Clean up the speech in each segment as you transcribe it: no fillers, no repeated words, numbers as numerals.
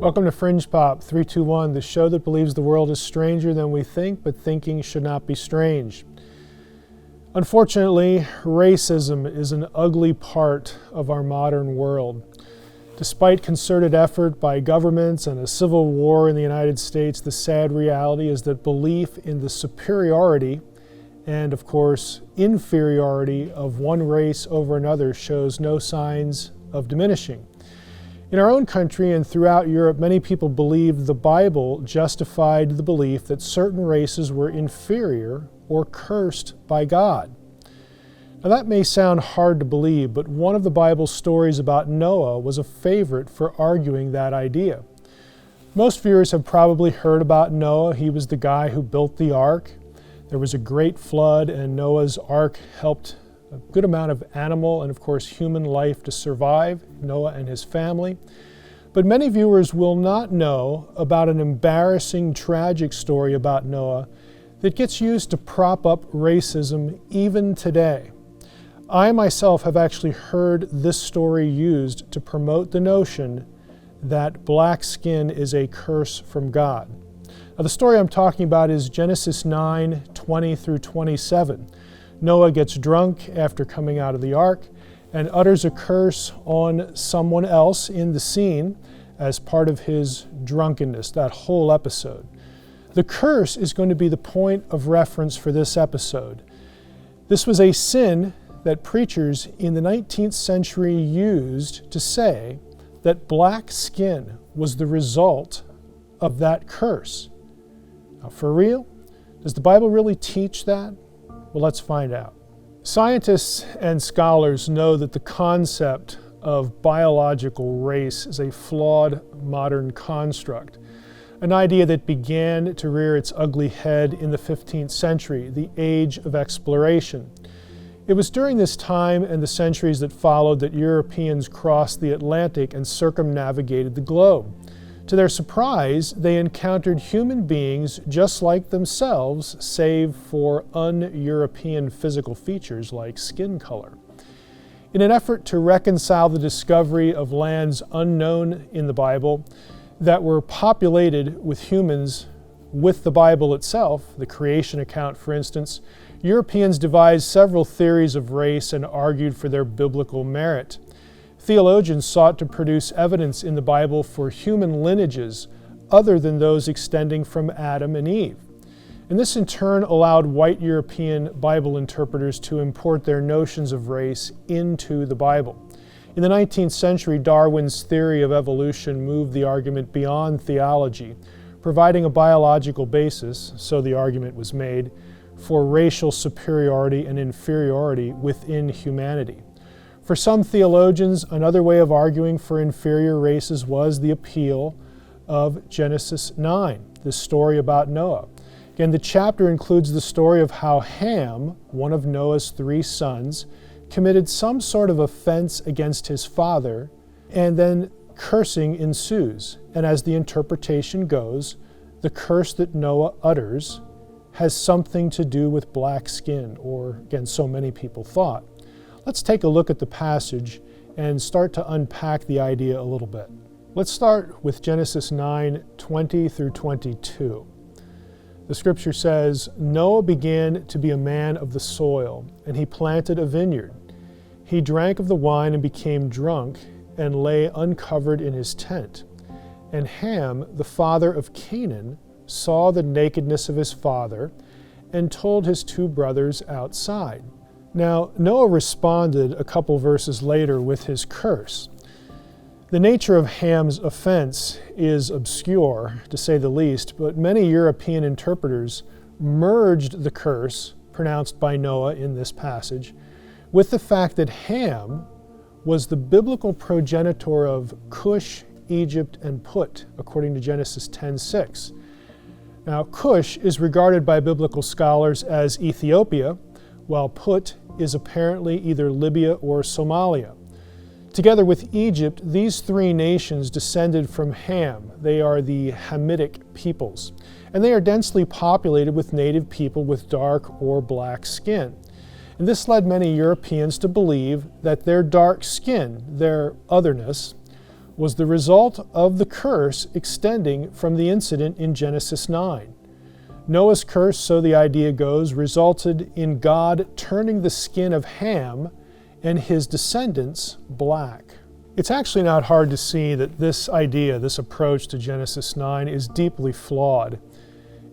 Welcome to Fringe Pop 321, the show that believes the world is stranger than we think, but thinking should not be strange. Unfortunately, racism is an ugly part of our modern world. Despite concerted effort by governments and a civil war in the United States, the sad reality is that belief in the superiority and, of course, inferiority of one race over another shows no signs of diminishing. In our own country and throughout Europe, many people believed the Bible justified the belief that certain races were inferior or cursed by God. Now that may sound hard to believe, but one of the Bible's stories about Noah was a favorite for arguing that idea. Most viewers have probably heard about Noah. He was the guy who built the ark. There was a great flood, and Noah's ark helped a good amount of animal and, of course, human life to survive, Noah and his family. But many viewers will not know about an embarrassing, tragic story about Noah that gets used to prop up racism even today. I myself have actually heard this story used to promote the notion that black skin is a curse from God. Now, the story I'm talking about is Genesis 9:20 through 27. Noah gets drunk after coming out of the ark and utters a curse on someone else in the scene as part of his drunkenness, that whole episode. The curse is going to be the point of reference for this episode. This was a sin that preachers in the 19th century used to say that black skin was the result of that curse. Now, for real? Does the Bible really teach that? Well, let's find out. Scientists and scholars know that the concept of biological race is a flawed modern construct, an idea that began to rear its ugly head in the 15th century, the age of exploration. It was during this time and the centuries that followed that Europeans crossed the Atlantic and circumnavigated the globe. To their surprise, they encountered human beings just like themselves, save for un-European physical features like skin color. In an effort to reconcile the discovery of lands unknown in the Bible that were populated with humans with the Bible itself, the creation account for instance, Europeans devised several theories of race and argued for their biblical merit. Theologians sought to produce evidence in the Bible for human lineages other than those extending from Adam and Eve. And this in turn allowed white European Bible interpreters to import their notions of race into the Bible. In the 19th century, Darwin's theory of evolution moved the argument beyond theology, providing a biological basis, so the argument was made, for racial superiority and inferiority within humanity. For some theologians, another way of arguing for inferior races was the appeal of Genesis 9, this story about Noah. Again, the chapter includes the story of how Ham, one of Noah's 3 sons, committed some sort of offense against his father, and then cursing ensues. And as the interpretation goes, the curse that Noah utters has something to do with black skin, or again, so many people thought. Let's take a look at the passage and start to unpack the idea a little bit. Let's start with Genesis 9:20 through 22. The scripture says, Noah began to be a man of the soil, and he planted a vineyard. He drank of the wine and became drunk, and lay uncovered in his tent. And Ham, the father of Canaan, saw the nakedness of his father, and told his 2 brothers outside. Now, Noah responded a couple verses later with his curse. The nature of Ham's offense is obscure, to say the least, but many European interpreters merged the curse pronounced by Noah in this passage with the fact that Ham was the biblical progenitor of Cush, Egypt, and Put, according to Genesis 10:6. Now, Cush is regarded by biblical scholars as Ethiopia, while Put is apparently either Libya or Somalia. Together with Egypt, these 3 nations descended from Ham. They are the Hamitic peoples, and they are densely populated with native people with dark or black skin. And this led many Europeans to believe that their dark skin, their otherness, was the result of the curse extending from the incident in Genesis 9. Noah's curse, so the idea goes, resulted in God turning the skin of Ham and his descendants black. It's actually not hard to see that this idea, this approach to Genesis 9 is deeply flawed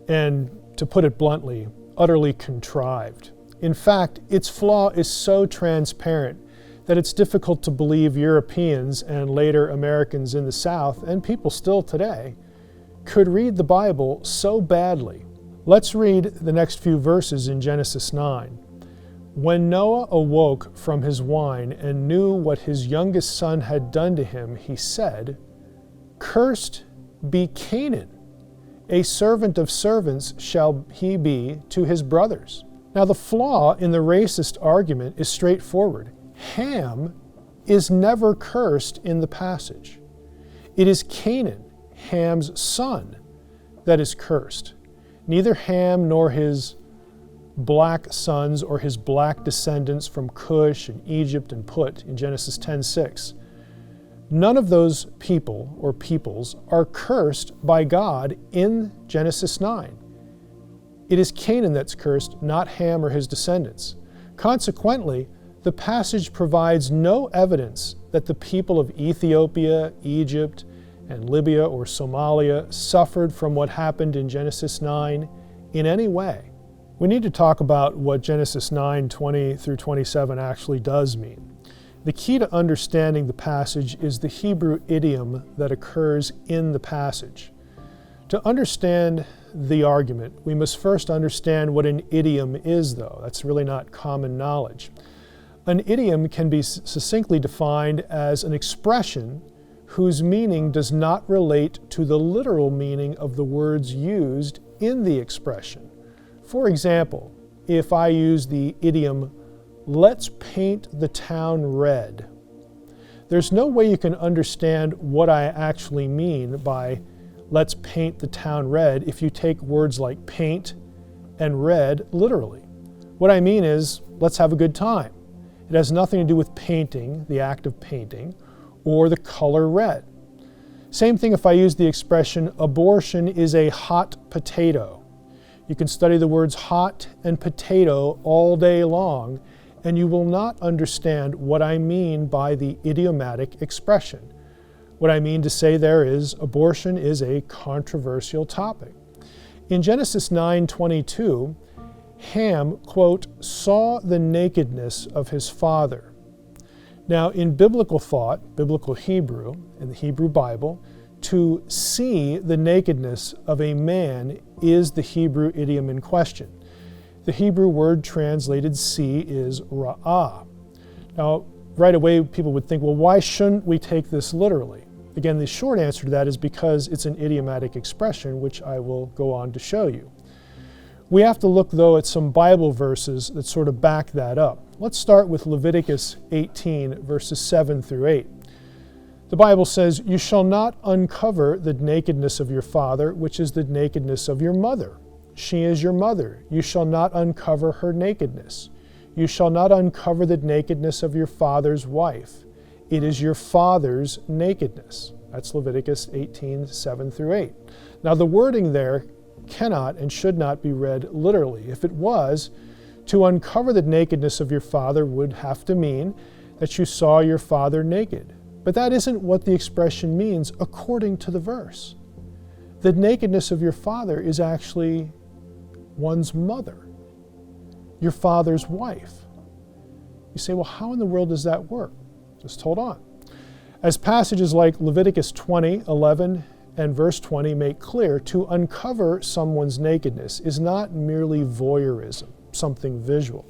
and, to put it bluntly, utterly contrived. In fact, its flaw is so transparent that it's difficult to believe Europeans and later Americans in the South, and people still today, could read the Bible so badly. Let's read the next few verses in Genesis 9. When Noah awoke from his wine and knew what his youngest son had done to him, he said, "Cursed be Canaan, a servant of servants shall he be to his brothers." Now the flaw in the racist argument is straightforward. Ham is never cursed in the passage. It is Canaan, Ham's son, that is cursed. Neither Ham nor his black sons or his black descendants from Cush and Egypt and Put in Genesis 10:6. None of those people or peoples are cursed by God in Genesis 9. It is Canaan that's cursed, not Ham or his descendants. Consequently, the passage provides no evidence that the people of Ethiopia, Egypt, and Libya or Somalia suffered from what happened in Genesis 9 in any way. We need to talk about what Genesis 9:20 through 27 actually does mean. The key to understanding the passage is the Hebrew idiom that occurs in the passage. To understand the argument, we must first understand what an idiom is, though. That's really not common knowledge. An idiom can be succinctly defined as an expression whose meaning does not relate to the literal meaning of the words used in the expression. For example, if I use the idiom, "Let's paint the town red," there's no way you can understand what I actually mean by "let's paint the town red" if you take words like paint and red literally. What I mean is, let's have a good time. It has nothing to do with painting, the act of painting, or the color red. Same thing if I use the expression, "Abortion is a hot potato." You can study the words hot and potato all day long, and you will not understand what I mean by the idiomatic expression. What I mean to say there is, abortion is a controversial topic. In Genesis 9:22, Ham, quote, "saw the nakedness of his father." Now, in biblical thought, biblical Hebrew, in the Hebrew Bible, to see the nakedness of a man is the Hebrew idiom in question. The Hebrew word translated see is ra'ah. Now, right away, people would think, well, why shouldn't we take this literally? Again, the short answer to that is because it's an idiomatic expression, which I will go on to show you. We have to look, though, at some Bible verses that sort of back that up. Let's start with Leviticus 18, verses 7 through 8. The Bible says, "You shall not uncover the nakedness of your father, which is the nakedness of your mother. She is your mother. You shall not uncover her nakedness. You shall not uncover the nakedness of your father's wife. It is your father's nakedness." That's Leviticus 18, 7 through 8. Now the wording there cannot and should not be read literally. If it was, to uncover the nakedness of your father would have to mean that you saw your father naked. But that isn't what the expression means according to the verse. The nakedness of your father is actually one's mother, your father's wife. You say, well, how in the world does that work? Just hold on. As passages like Leviticus 20:11 and verse 20 make clear, to uncover someone's nakedness is not merely voyeurism, something visual.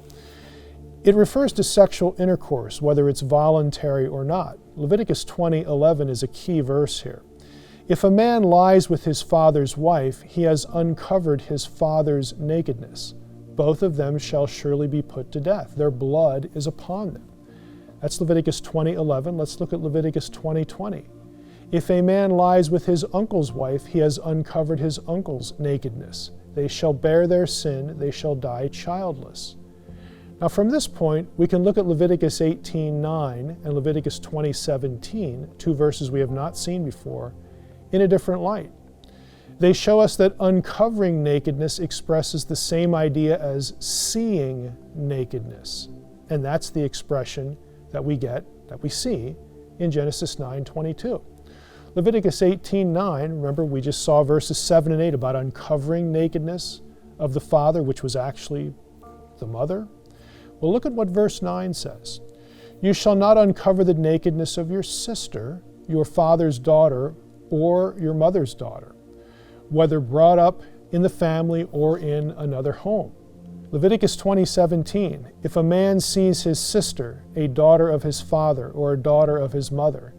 It refers to sexual intercourse, whether it's voluntary or not. Leviticus 20:11 is a key verse here. If a man lies with his father's wife, he has uncovered his father's nakedness. Both of them shall surely be put to death. Their blood is upon them. That's Leviticus 20:11. Let's look at Leviticus 20:20. If a man lies with his uncle's wife, he has uncovered his uncle's nakedness. They shall bear their sin, they shall die childless. Now from this point, we can look at Leviticus 18:9 and Leviticus 20:17, two verses we have not seen before, in a different light. They show us that uncovering nakedness expresses the same idea as seeing nakedness. And that's the expression that we see in Genesis 9:22. Leviticus 18:9, remember we just saw verses 7 and 8 about uncovering nakedness of the father, which was actually the mother. Well, look at what verse 9 says. You shall not uncover the nakedness of your sister, your father's daughter, or your mother's daughter, whether brought up in the family or in another home. Leviticus 20:17, if a man sees his sister, a daughter of his father or a daughter of his mother,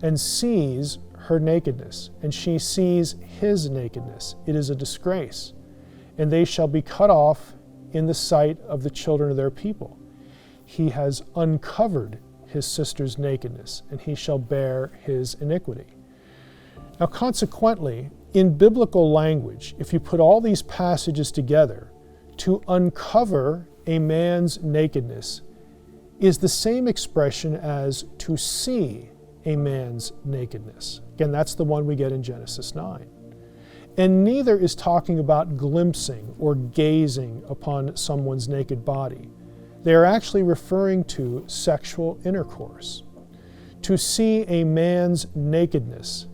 and sees her nakedness, and she sees his nakedness, it is a disgrace, and they shall be cut off in the sight of the children of their people. He has uncovered his sister's nakedness, and he shall bear his iniquity. Now, consequently, in biblical language, if you put all these passages together, to uncover a man's nakedness is the same expression as to see a man's nakedness. Again, that's the one we get in Genesis 9. And neither is talking about glimpsing or gazing upon someone's naked body. They are actually referring to sexual intercourse. To see a man's nakedness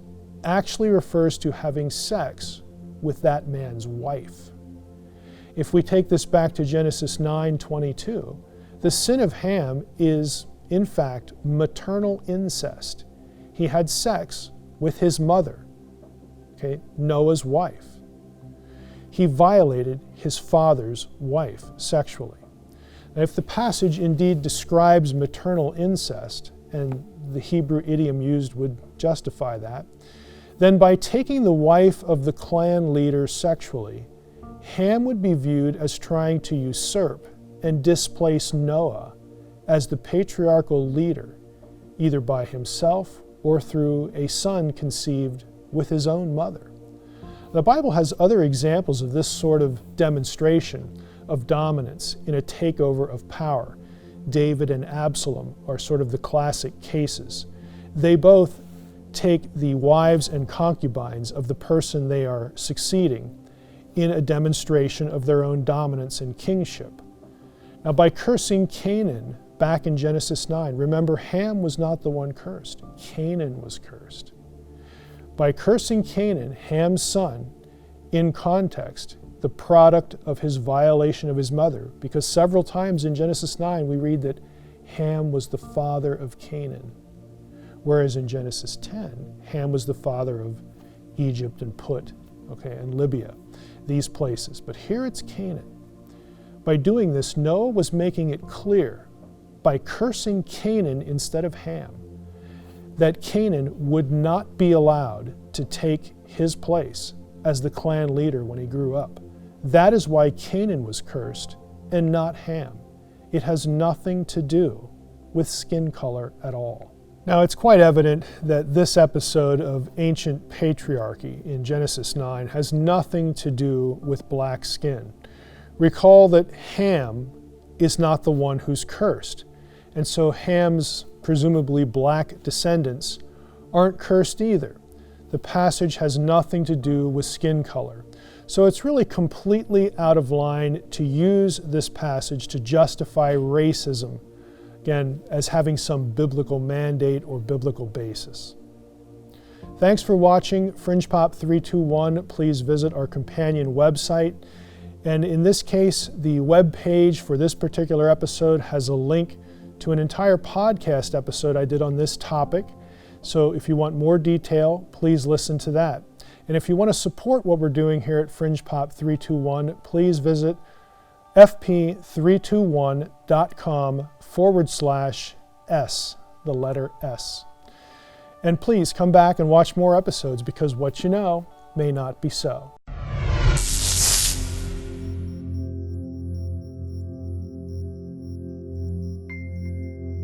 actually refers to having sex with that man's wife. If we take this back to Genesis 9:22, the sin of Ham is, in fact, maternal incest. He had sex with his mother, Noah's wife. He violated his father's wife sexually. Now, if the passage indeed describes maternal incest, and the Hebrew idiom used would justify that, then by taking the wife of the clan leader sexually, Ham would be viewed as trying to usurp and displace Noah as the patriarchal leader, either by himself or through a son conceived with his own mother. The Bible has other examples of this sort of demonstration of dominance in a takeover of power. David and Absalom are sort of the classic cases. They both take the wives and concubines of the person they are succeeding in a demonstration of their own dominance and kingship. Now, by cursing Canaan back in Genesis 9, remember, Ham was not the one cursed. Canaan was cursed. By cursing Canaan, Ham's son, in context, the product of his violation of his mother, because several times in Genesis 9 we read that Ham was the father of Canaan, whereas in Genesis 10, Ham was the father of Egypt and Put, and Libya, these places. But here it's Canaan. By doing this, Noah was making it clear, by cursing Canaan instead of Ham, that Canaan would not be allowed to take his place as the clan leader when he grew up. That is why Canaan was cursed and not Ham. It has nothing to do with skin color at all. Now, it's quite evident that this episode of ancient patriarchy in Genesis 9 has nothing to do with black skin. Recall that Ham is not the one who's cursed, and so Ham's presumably black descendants aren't cursed either. The passage has nothing to do with skin color. So it's really completely out of line to use this passage to justify racism, again, as having some biblical mandate or biblical basis. Thanks for watching Fringe Pop 321. Please visit our companion website. And in this case, the web page for this particular episode has a link to an entire podcast episode I did on this topic. So if you want more detail, please listen to that. And if you want to support what we're doing here at Fringe Pop 321, please visit fp321.com/S, the letter S. And please come back and watch more episodes, because what you know may not be so.